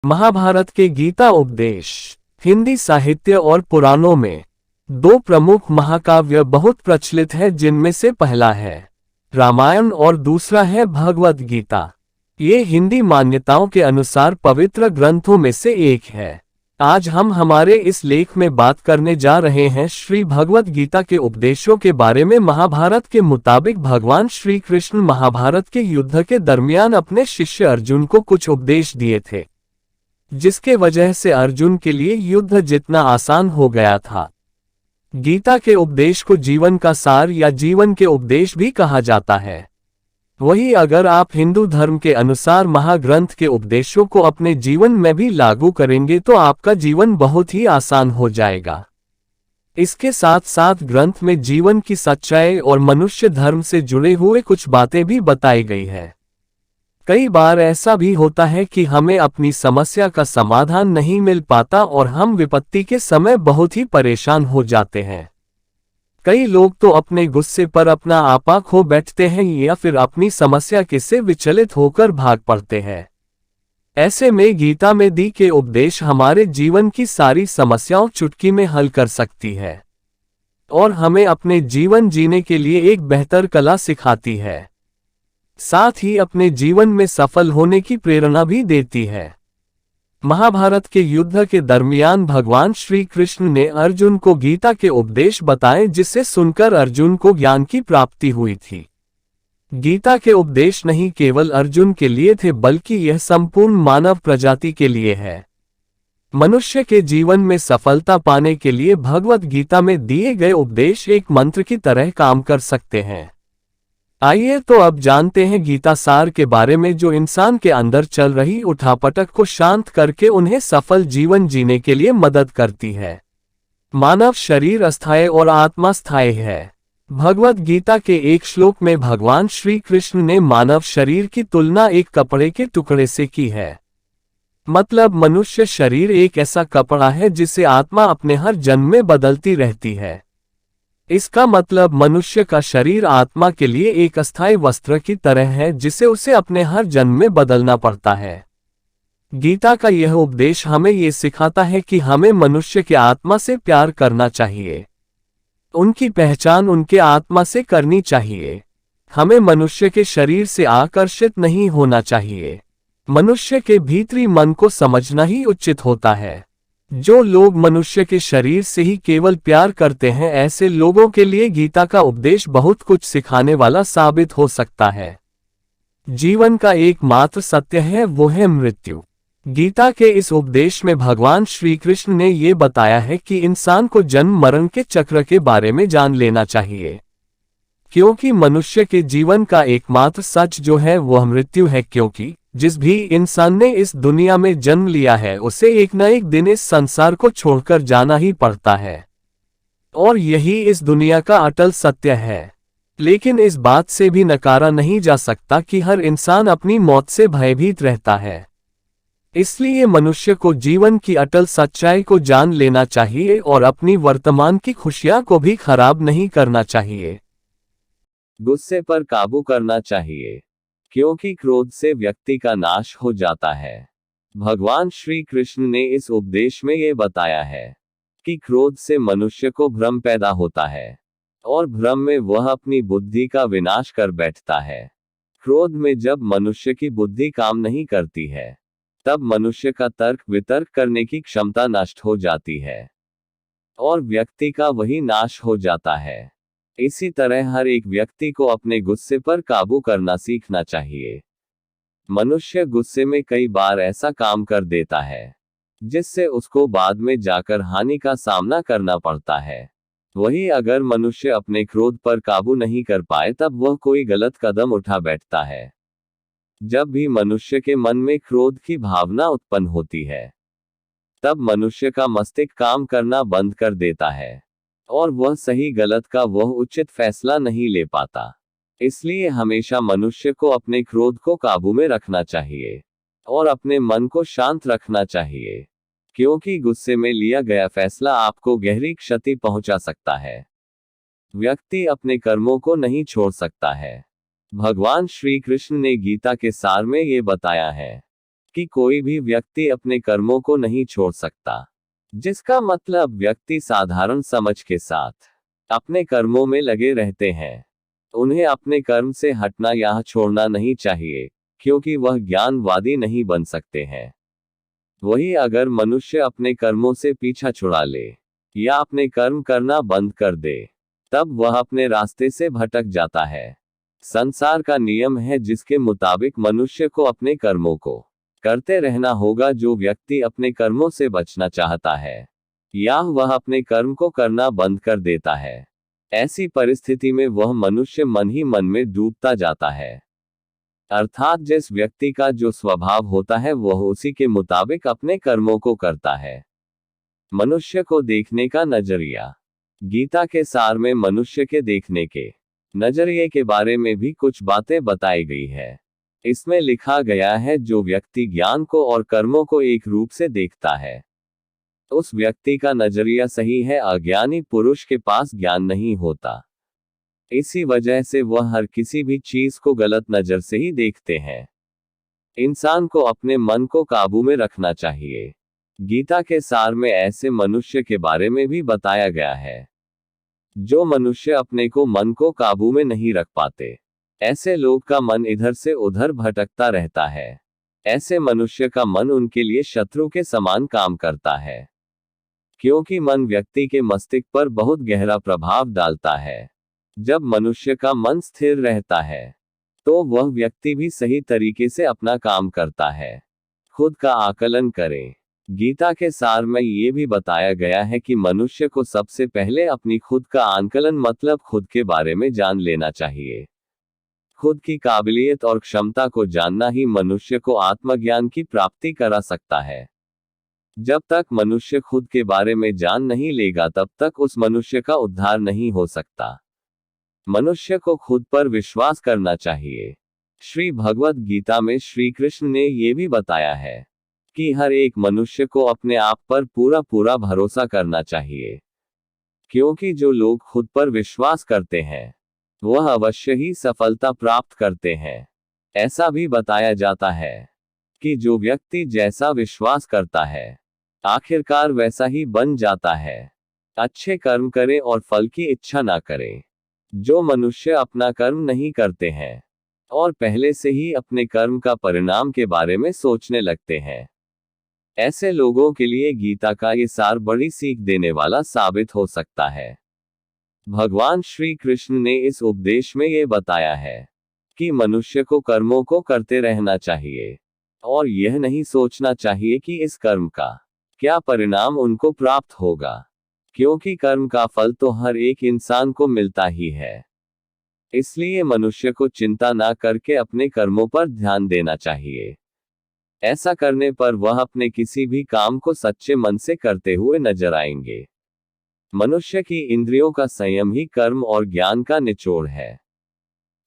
महाभारत के गीता उपदेश। हिंदी साहित्य और पुराणों में दो प्रमुख महाकाव्य बहुत प्रचलित है, जिनमें से पहला है रामायण और दूसरा है भगवद गीता। ये हिंदी मान्यताओं के अनुसार पवित्र ग्रंथों में से एक है। आज हम हमारे इस लेख में बात करने जा रहे हैं श्री भगवद गीता के उपदेशों के बारे में। महाभारत के मुताबिक भगवान श्री कृष्ण महाभारत के युद्ध के दरमियान अपने शिष्य अर्जुन को कुछ उपदेश दिए थे, जिसके वजह से अर्जुन के लिए युद्ध जितना आसान हो गया था। गीता के उपदेश को जीवन का सार या जीवन के उपदेश भी कहा जाता है। वही अगर आप हिंदू धर्म के अनुसार महाग्रंथ के उपदेशों को अपने जीवन में भी लागू करेंगे तो आपका जीवन बहुत ही आसान हो जाएगा। इसके साथ साथ ग्रंथ में जीवन की सच्चाई और मनुष्य धर्म से जुड़े हुए कुछ बातें भी बताई गई है। कई बार ऐसा भी होता है कि हमें अपनी समस्या का समाधान नहीं मिल पाता और हम विपत्ति के समय बहुत ही परेशान हो जाते हैं। कई लोग तो अपने गुस्से पर अपना आपा खो बैठते हैं या फिर अपनी समस्या के से विचलित होकर भाग पड़ते हैं। ऐसे में गीता में दी के उपदेश हमारे जीवन की सारी समस्याओं चुटकी में हल कर सकती है और हमें अपने जीवन जीने के लिए एक बेहतर कला सिखाती है, साथ ही अपने जीवन में सफल होने की प्रेरणा भी देती है। महाभारत के युद्ध के दरमियान भगवान श्री कृष्ण ने अर्जुन को गीता के उपदेश बताए, जिसे सुनकर अर्जुन को ज्ञान की प्राप्ति हुई थी। गीता के उपदेश नहीं केवल अर्जुन के लिए थे, बल्कि यह संपूर्ण मानव प्रजाति के लिए है। मनुष्य के जीवन में सफलता पाने के लिए भगवद गीता में दिए गए उपदेश एक मंत्र की तरह काम कर सकते हैं। आइए तो अब जानते हैं गीता सार के बारे में, जो इंसान के अंदर चल रही उठापटक को शांत करके उन्हें सफल जीवन जीने के लिए मदद करती है। मानव शरीर अस्थायी और आत्मा स्थायी है। भगवद गीता के एक श्लोक में भगवान श्री कृष्ण ने मानव शरीर की तुलना एक कपड़े के टुकड़े से की है। मतलब मनुष्य शरीर एक ऐसा कपड़ा है जिसे आत्मा अपने हर जन्म में बदलती रहती है। इसका मतलब मनुष्य का शरीर आत्मा के लिए एक अस्थायी वस्त्र की तरह है, जिसे उसे अपने हर जन्म में बदलना पड़ता है। गीता का यह उपदेश हमें ये सिखाता है कि हमें मनुष्य के आत्मा से प्यार करना चाहिए, उनकी पहचान उनके आत्मा से करनी चाहिए। हमें मनुष्य के शरीर से आकर्षित नहीं होना चाहिए। मनुष्य के भीतरी मन को समझना ही उचित होता है। जो लोग मनुष्य के शरीर से ही केवल प्यार करते हैं, ऐसे लोगों के लिए गीता का उपदेश बहुत कुछ सिखाने वाला साबित हो सकता है। जीवन का एकमात्र सत्य है वो है मृत्यु। गीता के इस उपदेश में भगवान श्री कृष्ण ने ये बताया है कि इंसान को जन्म मरण के चक्र के बारे में जान लेना चाहिए, क्योंकि मनुष्य के जीवन का एकमात्र सच जो है वह मृत्यु है। क्योंकि जिस भी इंसान ने इस दुनिया में जन्म लिया है, उसे एक न एक दिन इस संसार को छोड़कर जाना ही पड़ता है और यही इस दुनिया का अटल सत्य है। लेकिन इस बात से भी नकारा नहीं जा सकता कि हर इंसान अपनी मौत से भयभीत रहता है। इसलिए मनुष्य को जीवन की अटल सच्चाई को जान लेना चाहिए और अपनी वर्तमान की खुशियां को भी खराब नहीं करना चाहिए। गुस्से पर काबू करना चाहिए, क्योंकि क्रोध से व्यक्ति का नाश हो जाता है। भगवान श्री कृष्ण ने इस उपदेश में ये बताया है कि क्रोध से मनुष्य को भ्रम पैदा होता है और भ्रम में वह अपनी बुद्धि का विनाश कर बैठता है। क्रोध में जब मनुष्य की बुद्धि काम नहीं करती है, तब मनुष्य का तर्क वितर्क करने की क्षमता नष्ट हो जाती है और व्यक्ति का वही नाश हो जाता है। इसी तरह हर एक व्यक्ति को अपने गुस्से पर काबू करना सीखना चाहिए। मनुष्य गुस्से में कई बार ऐसा काम कर देता है जिससे उसको बाद में जाकर हानि का सामना करना पड़ता है। वही अगर मनुष्य अपने क्रोध पर काबू नहीं कर पाए, तब वह कोई गलत कदम उठा बैठता है। जब भी मनुष्य के मन में क्रोध की भावना उत्पन्न होती है, तब मनुष्य का मस्तिष्क काम करना बंद कर देता है और वह सही गलत का वह उचित फैसला नहीं ले पाता। इसलिए हमेशा मनुष्य को अपने क्रोध को काबू में रखना चाहिए और अपने मन को शांत रखना चाहिए, क्योंकि गुस्से में लिया गया फैसला आपको गहरी क्षति पहुंचा सकता है। व्यक्ति अपने कर्मों को नहीं छोड़ सकता है। भगवान श्री कृष्ण ने गीता के सार में ये बताया है कि कोई भी व्यक्ति अपने कर्मों को नहीं छोड़ सकता, जिसका मतलब व्यक्ति साधारण समझ के साथ अपने कर्मों में लगे रहते हैं। उन्हें अपने कर्म से हटना या छोड़ना नहीं चाहिए, क्योंकि वह ज्ञानवादी नहीं बन सकते हैं। वही अगर मनुष्य अपने कर्मों से पीछा छुड़ा ले या अपने कर्म करना बंद कर दे, तब वह अपने रास्ते से भटक जाता है। संसार का नियम है जिसके मुताबिक मनुष्य को अपने कर्मों को करते रहना होगा। जो व्यक्ति अपने कर्मों से बचना चाहता है या वह अपने कर्म को करना बंद कर देता है, ऐसी परिस्थिति में वह मनुष्य मन ही मन में डूबता जाता है। अर्थात जिस व्यक्ति का जो स्वभाव होता है वह उसी के मुताबिक अपने कर्मों को करता है। मनुष्य को देखने का नजरिया। गीता के सार में मनुष्य के देखने के नजरिए के बारे में भी कुछ बातें बताई गई है। इसमें लिखा गया है, जो व्यक्ति ज्ञान को और कर्मों को एक रूप से देखता है, उस व्यक्ति का नजरिया सही है। अज्ञानी पुरुष के पास ज्ञान नहीं होता, इसी वजह से वह हर किसी भी चीज को गलत नजर से ही देखते हैं। इंसान को अपने मन को काबू में रखना चाहिए। गीता के सार में ऐसे मनुष्य के बारे में भी बताया गया है, जो मनुष्य अपने को मन को काबू में नहीं रख पाते। ऐसे लोग का मन इधर से उधर भटकता रहता है। ऐसे मनुष्य का मन उनके लिए शत्रु के समान काम करता है, क्योंकि मन व्यक्ति के मस्तिष्क पर बहुत गहरा प्रभाव डालता है। जब मनुष्य का मन स्थिर रहता है तो वह व्यक्ति भी सही तरीके से अपना काम करता है। खुद का आकलन करें। गीता के सार में ये भी बताया गया है कि मनुष्य को सबसे पहले अपनी खुद का आकलन मतलब खुद के बारे में जान लेना चाहिए। खुद की काबिलियत और क्षमता को जानना ही मनुष्य को आत्मज्ञान की प्राप्ति करा सकता है। जब तक मनुष्य खुद के बारे में जान नहीं लेगा तब तक उस मनुष्य का उद्धार नहीं हो सकता। मनुष्य को खुद पर विश्वास करना चाहिए। श्री भगवद गीता में श्री कृष्ण ने यह भी बताया है कि हर एक मनुष्य को अपने आप पर पूरा पूरा भरोसा करना चाहिए, क्योंकि जो लोग खुद पर विश्वास करते हैं वह अवश्य ही सफलता प्राप्त करते हैं। ऐसा भी बताया जाता है कि जो व्यक्ति जैसा विश्वास करता है आखिरकार वैसा ही बन जाता है। अच्छे कर्म करें और फल की इच्छा ना करें। जो मनुष्य अपना कर्म नहीं करते हैं और पहले से ही अपने कर्म का परिणाम के बारे में सोचने लगते हैं, ऐसे लोगों के लिए गीता का ये सार बड़ी सीख देने वाला साबित हो सकता है। भगवान श्री कृष्ण ने इस उपदेश में ये बताया है कि मनुष्य को कर्मों को करते रहना चाहिए और यह नहीं सोचना चाहिए कि इस कर्म का क्या परिणाम उनको प्राप्त होगा, क्योंकि कर्म का फल तो हर एक इंसान को मिलता ही है। इसलिए मनुष्य को चिंता ना करके अपने कर्मों पर ध्यान देना चाहिए। ऐसा करने पर वह अपने किसी भी काम को सच्चे मन से करते हुए नजर आएंगे। मनुष्य की इंद्रियों का संयम ही कर्म और ज्ञान का निचोड़ है।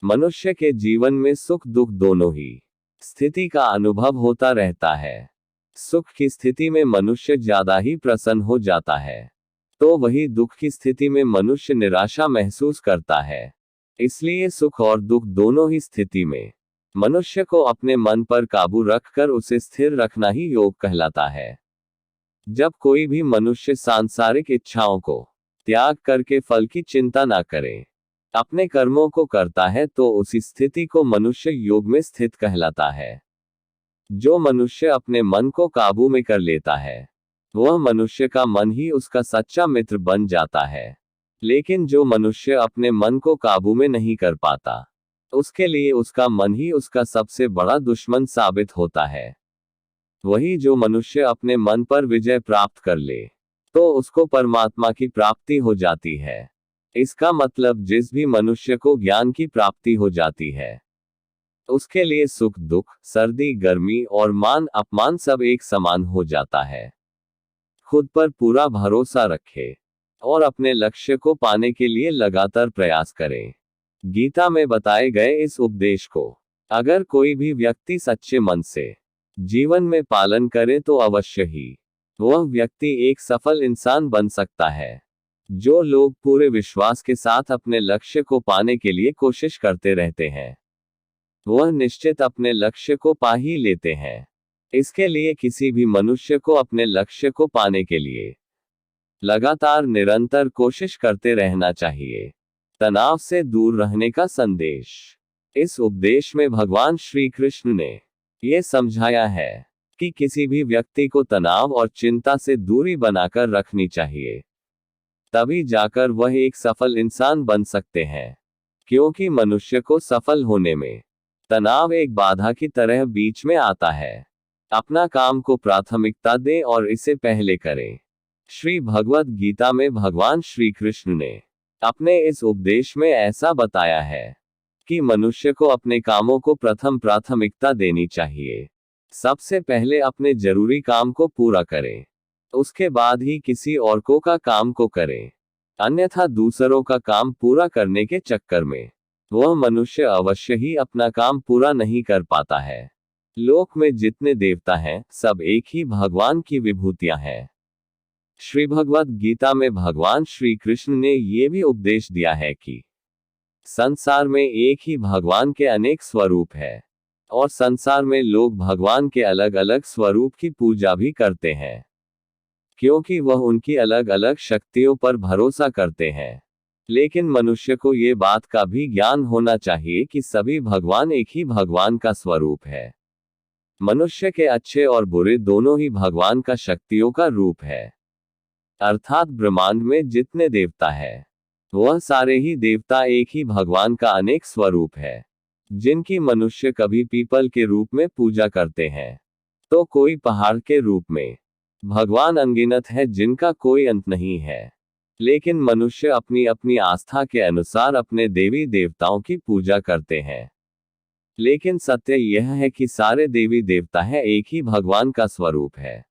मनुष्य के जीवन में सुख दुख दोनों ही स्थिति का अनुभव होता रहता है। सुख की स्थिति में मनुष्य ज्यादा ही प्रसन्न हो जाता है, तो वही दुख की स्थिति में मनुष्य निराशा महसूस करता है। इसलिए सुख और दुख दोनों ही स्थिति में मनुष्य को अपने मन पर काबू रखकर उसे स्थिर रखना ही योग कहलाता है। जब कोई भी मनुष्य सांसारिक इच्छाओं को त्याग करके फल की चिंता ना करे, अपने कर्मों को करता है, तो उसी स्थिति को मनुष्य योग में स्थित कहलाता है। जो मनुष्य अपने मन को काबू में कर लेता है वह मनुष्य का मन ही उसका सच्चा मित्र बन जाता है। लेकिन जो मनुष्य अपने मन को काबू में नहीं कर पाता, उसके लिए उसका मन ही उसका सबसे बड़ा दुश्मन साबित होता है। वही जो मनुष्य अपने मन पर विजय प्राप्त कर ले, तो उसको परमात्मा की प्राप्ति हो जाती है। इसका मतलब जिस भी मनुष्य को ज्ञान की प्राप्ति हो जाती है, उसके लिए सुख दुख, सर्दी गर्मी और मान अपमान सब एक समान हो जाता है। खुद पर पूरा भरोसा रखें और अपने लक्ष्य को पाने के लिए लगातार प्रयास करें। गीता में बताए गए इस उपदेश को अगर कोई भी व्यक्ति सच्चे मन से जीवन में पालन करे तो अवश्य ही वह व्यक्ति एक सफल इंसान बन सकता है। जो लोग पूरे विश्वास के साथ अपने लक्ष्य को पाने के लिए कोशिश करते रहते हैं, वह निश्चित अपने लक्ष्य को पा ही लेते हैं। इसके लिए किसी भी मनुष्य को अपने लक्ष्य को पाने के लिए लगातार निरंतर कोशिश करते रहना चाहिए। तनाव से दूर रहने का संदेश। इस उपदेश में भगवान श्री कृष्ण ने यह समझाया है कि किसी भी व्यक्ति को तनाव और चिंता से दूरी बनाकर रखनी चाहिए, तभी जाकर वह एक सफल इंसान बन सकते हैं। क्योंकि मनुष्य को सफल होने में तनाव एक बाधा की तरह बीच में आता है। अपना काम को प्राथमिकता दें और इसे पहले करें। श्री भगवद गीता में भगवान श्री कृष्ण ने अपने इस उपदेश में ऐसा बताया है कि मनुष्य को अपने कामों को प्रथम प्राथमिकता देनी चाहिए। सबसे पहले अपने जरूरी काम को पूरा करें, उसके बाद ही किसी और का काम को करें। अन्यथा दूसरों का काम पूरा करने के चक्कर में वह मनुष्य अवश्य ही अपना काम पूरा नहीं कर पाता है। लोक में जितने देवता हैं, सब एक ही भगवान की विभूतियां हैं। श्री भगवद गीता में भगवान श्री कृष्ण ने यह भी उपदेश दिया है कि संसार में एक ही भगवान के अनेक स्वरूप है और संसार में लोग भगवान के अलग अलग स्वरूप की पूजा भी करते हैं, क्योंकि वह उनकी अलग अलग शक्तियों पर भरोसा करते हैं। लेकिन मनुष्य को ये बात का भी ज्ञान होना चाहिए कि सभी भगवान एक ही भगवान का स्वरूप है। मनुष्य के अच्छे और बुरे दोनों ही भगवान का शक्तियों का रूप है। अर्थात ब्रह्मांड में जितने देवता है, वह सारे ही देवता एक ही भगवान का अनेक स्वरूप है। जिनकी मनुष्य कभी पीपल के रूप में पूजा करते हैं, तो कोई पहाड़ के रूप में। भगवान अनगिनत है जिनका कोई अंत नहीं है। लेकिन मनुष्य अपनी अपनी आस्था के अनुसार अपने देवी देवताओं की पूजा करते हैं। लेकिन सत्य यह है कि सारे देवी देवता है एक ही भगवान का स्वरूप है।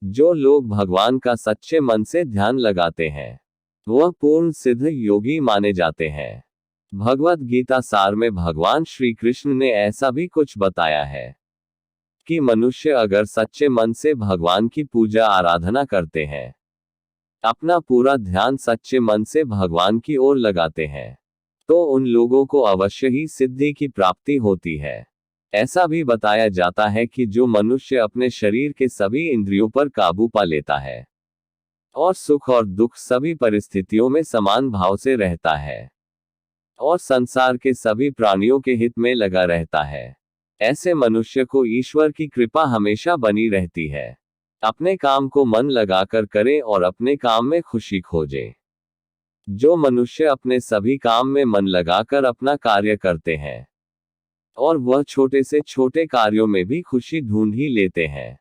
जो लोग भगवान का सच्चे मन से ध्यान लगाते हैं, वह पूर्ण सिद्ध योगी माने जाते हैं। भगवद गीता सार में भगवान श्री कृष्ण ने ऐसा भी कुछ बताया है कि मनुष्य अगर सच्चे मन से भगवान की पूजा आराधना करते हैं, अपना पूरा ध्यान सच्चे मन से भगवान की ओर लगाते हैं, तो उन लोगों को अवश्य ही सिद्धि की प्राप्ति होती है। ऐसा भी बताया जाता है कि जो मनुष्य अपने शरीर के सभी इंद्रियों पर काबू पा लेता है और सुख और दुख सभी परिस्थितियों में समान भाव से रहता है और संसार के सभी प्राणियों के हित में लगा रहता है, ऐसे मनुष्य को ईश्वर की कृपा हमेशा बनी रहती है। अपने काम को मन लगाकर करें और अपने काम में खुशी खोजें। जो मनुष्य अपने सभी काम में मन लगाकर अपना कार्य करते हैं और वह छोटे से छोटे कार्यों में भी खुशी ढूंढ ही लेते हैं,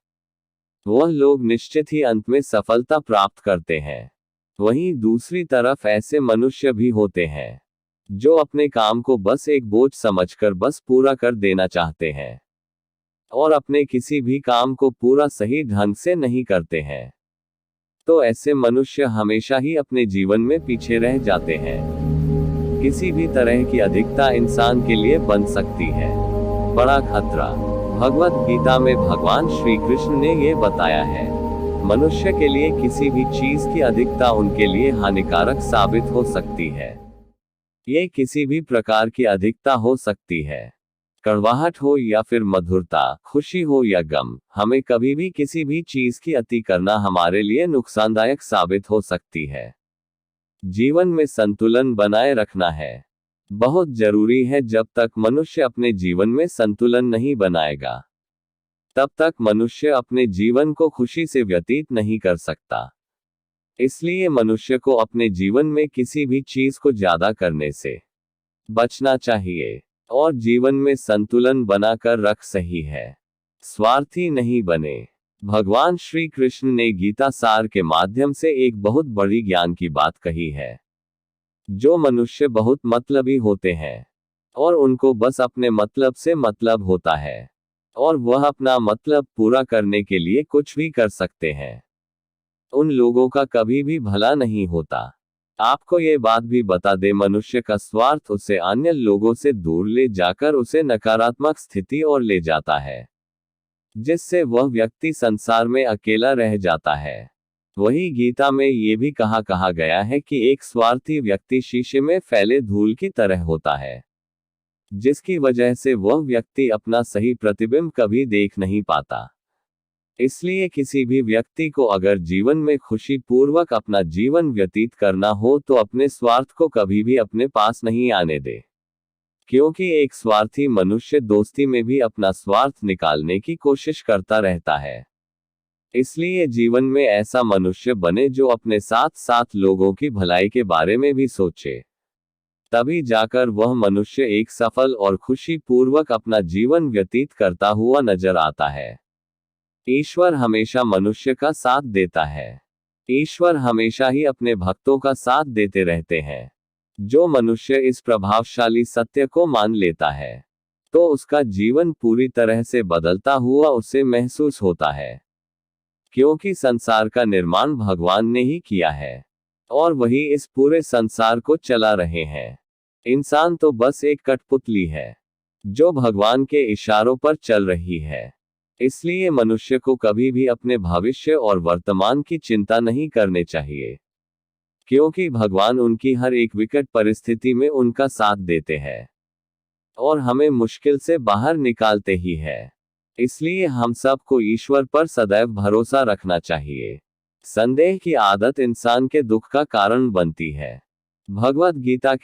वह लोग निश्चित ही अंत में सफलता प्राप्त करते हैं। वहीं दूसरी तरफ ऐसे मनुष्य भी होते हैं जो अपने काम को बस एक बोझ समझकर बस पूरा कर देना चाहते हैं और अपने किसी भी काम को पूरा सही ढंग से नहीं करते हैं। तो ऐसे मनुष्य हमेशा ही अपने जीवन में पीछे रह जाते हैं। किसी भी तरह की अधिकता इंसान के लिए बन सकती है बड़ा खतरा। भगवद गीता में भगवान श्री कृष्ण ने यह बताया है, मनुष्य के लिए किसी भी चीज की अधिकता उनके लिए हानिकारक साबित हो सकती है। ये किसी भी प्रकार की अधिकता हो सकती है, कड़वाहट हो या फिर मधुरता, खुशी हो या गम। हमें कभी भी किसी भी चीज की अति करना हमारे लिए नुकसानदायक साबित हो सकती है। जीवन में संतुलन बनाए रखना है बहुत जरूरी है। जब तक मनुष्य अपने जीवन में संतुलन नहीं बनाएगा, तब तक मनुष्य अपने जीवन को खुशी से व्यतीत नहीं कर सकता। इसलिए मनुष्य को अपने जीवन में किसी भी चीज को ज्यादा करने से बचना चाहिए और जीवन में संतुलन बनाकर रख सही है। स्वार्थी नहीं बने। भगवान श्री कृष्ण ने गीता सार के माध्यम से एक बहुत बड़ी ज्ञान की बात कही है। जो मनुष्य बहुत मतलबी होते हैं और उनको बस अपने मतलब से मतलब होता है और वह अपना मतलब पूरा करने के लिए कुछ भी कर सकते हैं, उन लोगों का कभी भी भला नहीं होता। आपको ये बात भी बता दे, मनुष्य का स्वार्थ उसे अन्य लोगों से दूर ले जाकर उसे नकारात्मक स्थिति और ले जाता है, जिससे वह व्यक्ति संसार में अकेला रह जाता है। वही गीता में ये भी कहा गया है कि एक स्वार्थी व्यक्ति शीशे में फैले धूल की तरह होता है। जिसकी वजह से वह व्यक्ति अपना सही प्रतिबिंब कभी देख नहीं पाता। इसलिए किसी भी व्यक्ति को अगर जीवन में खुशी पूर्वक अपना जीवन व्यतीत करना हो तो अपने स्वार्थ को कभी भी अपने पास नहीं आने दे, क्योंकि एक स्वार्थी मनुष्य दोस्ती में भी अपना स्वार्थ निकालने की कोशिश करता रहता है। इसलिए जीवन में ऐसा मनुष्य बने जो अपने साथ साथ लोगों की भलाई के बारे में भी सोचे, तभी जाकर वह मनुष्य एक सफल और खुशी पूर्वक अपना जीवन व्यतीत करता हुआ नजर आता है। ईश्वर हमेशा मनुष्य का साथ देता है। ईश्वर हमेशा ही अपने भक्तों का साथ देते रहते हैं। जो मनुष्य इस प्रभावशाली सत्य को मान लेता है तो उसका जीवन पूरी तरह से बदलता हुआ उसे महसूस होता है, क्योंकि संसार का निर्माण भगवान ने ही किया है और वही इस पूरे संसार को चला रहे हैं। इंसान तो बस एक कठपुतली है जो भगवान के इशारों पर चल रही है। इसलिए मनुष्य को कभी भी अपने भविष्य और वर्तमान की चिंता नहीं करनी चाहिए, क्योंकि भगवान उनकी हर एक विकट परिस्थिति में उनका साथ देते हैं और हमें मुश्किल से बाहर निकालते ही है। इसलिए हम सबको ईश्वर पर सदैव भरोसा रखना चाहिए। संदेह की आदत इंसान के दुख का कारण बनती है। भगवद गीता